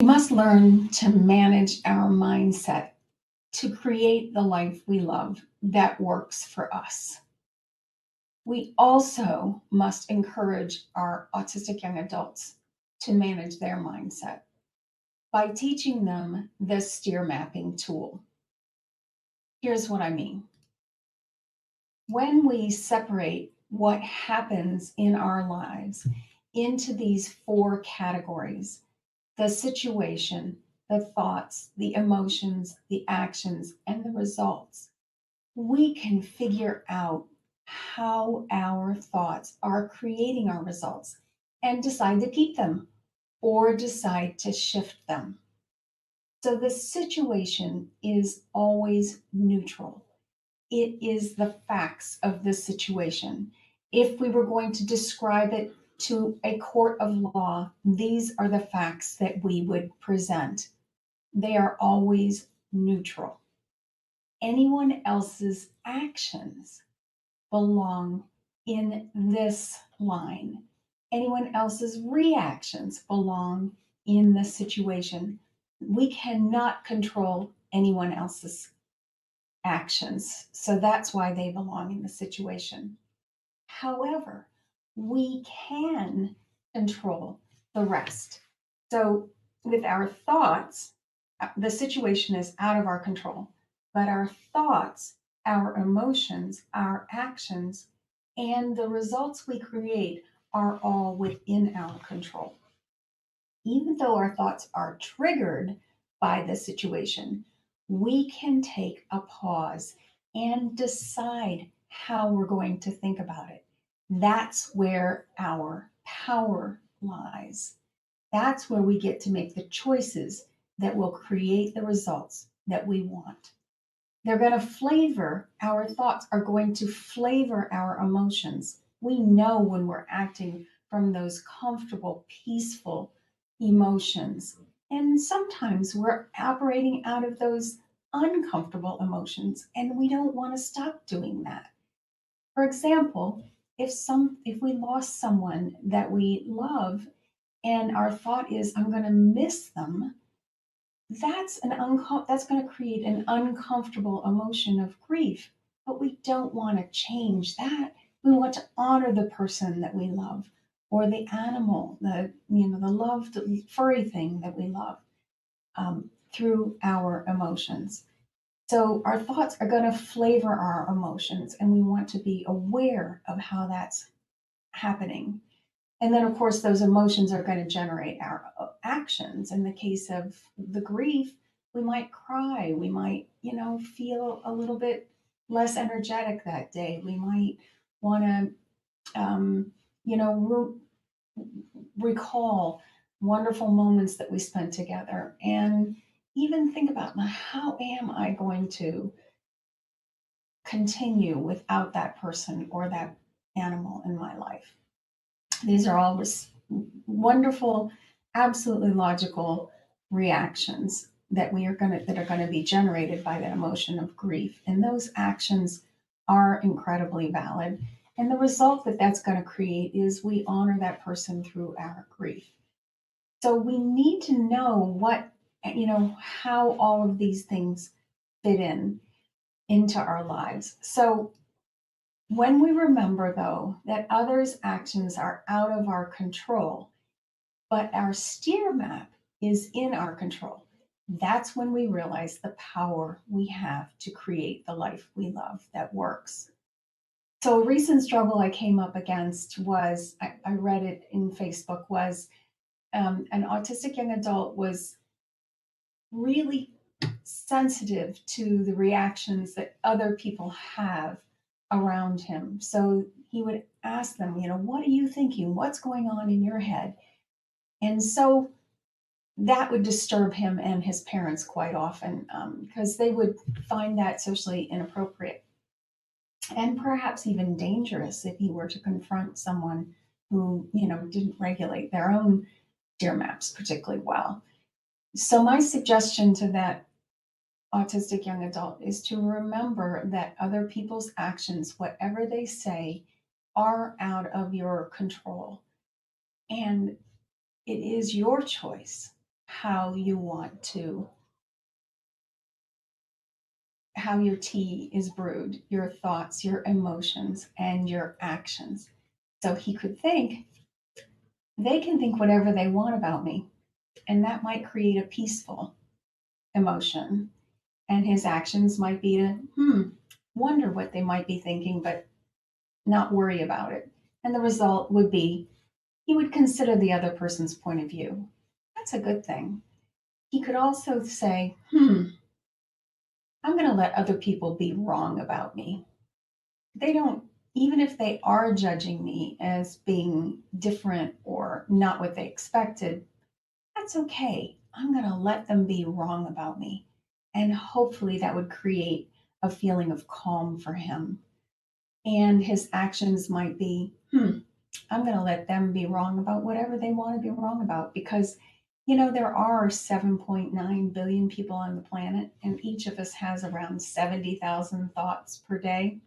We must learn to manage our mindset to create the life we love that works for us. We also must encourage our autistic young adults to manage their mindset by teaching them the STEAR Mapping tool. Here's what I mean. When we separate what happens in our lives into these four categories: the situation, the thoughts, the emotions, the actions, and the results, we can figure out how our thoughts are creating our results and decide to keep them or decide to shift them. So the situation is always neutral. It is the facts of the situation. If we were going to describe it to a court of law, these are the facts that we would present. They are always neutral. Anyone else's actions belong in this line. Anyone else's reactions belong in the situation. We cannot control anyone else's actions, so that's why they belong in the situation. However, we can control the rest. So, with our thoughts, the situation is out of our control, but our thoughts, our emotions, our actions, and the results we create are all within our control. Even though our thoughts are triggered by the situation, we can take a pause and decide how we're going to think about it. That's where our power lies. That's where we get to make the choices that will create the results that we want. They're going to flavor, our thoughts are going to flavor our emotions. We know when we're acting from those comfortable, peaceful emotions. And sometimes we're operating out of those uncomfortable emotions, and we don't want to stop doing that. For example, if we lost someone that we love and our thought is I'm going to miss them, that's going to create an uncomfortable emotion of grief, but we don't want to change that. We want to honor the person that we love, or the animal, the loved furry thing that we love, through our emotions. So our thoughts are going to flavor our emotions, and we want to be aware of how that's happening. And then, of course, those emotions are going to generate our actions. In the case of the grief, we might cry. We might, feel a little bit less energetic that day. We might want to, you know, recall wonderful moments that we spent together and even think about, now, how am I going to continue without that person or that animal in my life? These are all wonderful, absolutely logical reactions that are going to be generated by that emotion of grief, and those actions are incredibly valid. And the result that that's going to create is we honor that person through our grief. So we need to know how all of these things fit into our lives. So when we remember, though, that others' actions are out of our control, but our steer map is in our control, that's when we realize the power we have to create the life we love that works. So a recent struggle I came up against was, I read it in Facebook, was an autistic young adult was really sensitive to the reactions that other people have around him. So he would ask them, what are you thinking? What's going on in your head? And so that would disturb him and his parents quite often, because they would find that socially inappropriate and perhaps even dangerous if he were to confront someone who, didn't regulate their own deer maps particularly well. So my suggestion to that autistic young adult is to remember that other people's actions, whatever they say, are out of your control. And it is your choice how you want to, how your tea is brewed, your thoughts, your emotions, and your actions. So he could think, they can think whatever they want about me, and that might create a peaceful emotion. And his actions might be to, wonder what they might be thinking, but not worry about it. And the result would be he would consider the other person's point of view. That's a good thing. He could also say, I'm going to let other people be wrong about me. They don't, even if they are judging me as being different or not what they expected, that's okay. I'm going to let them be wrong about me. And hopefully that would create a feeling of calm for him. And his actions might be, I'm going to let them be wrong about whatever they want to be wrong about because, there are 7.9 billion people on the planet, and each of us has around 70,000 thoughts per day.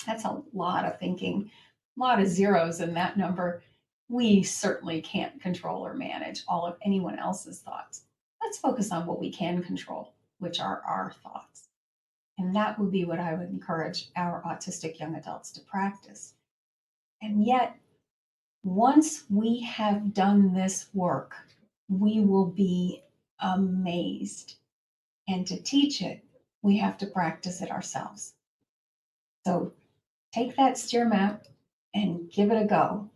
That's a lot of thinking, a lot of zeros in that number. We certainly can't control or manage all of anyone else's thoughts. Let's focus on what we can control, which are our thoughts. And that would be what I would encourage our autistic young adults to practice. And yet, once we have done this work, we will be amazed. And to teach it, we have to practice it ourselves. So take that STEAR map and give it a go.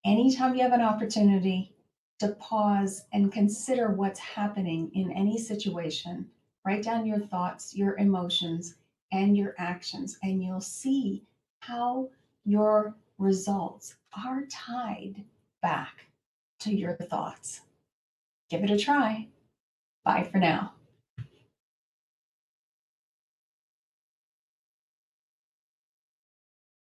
Anytime you have an opportunity to pause and consider what's happening in any situation, write down your thoughts, your emotions, and your actions, and you'll see how your results are tied back to your thoughts. Give it a try. Bye for now.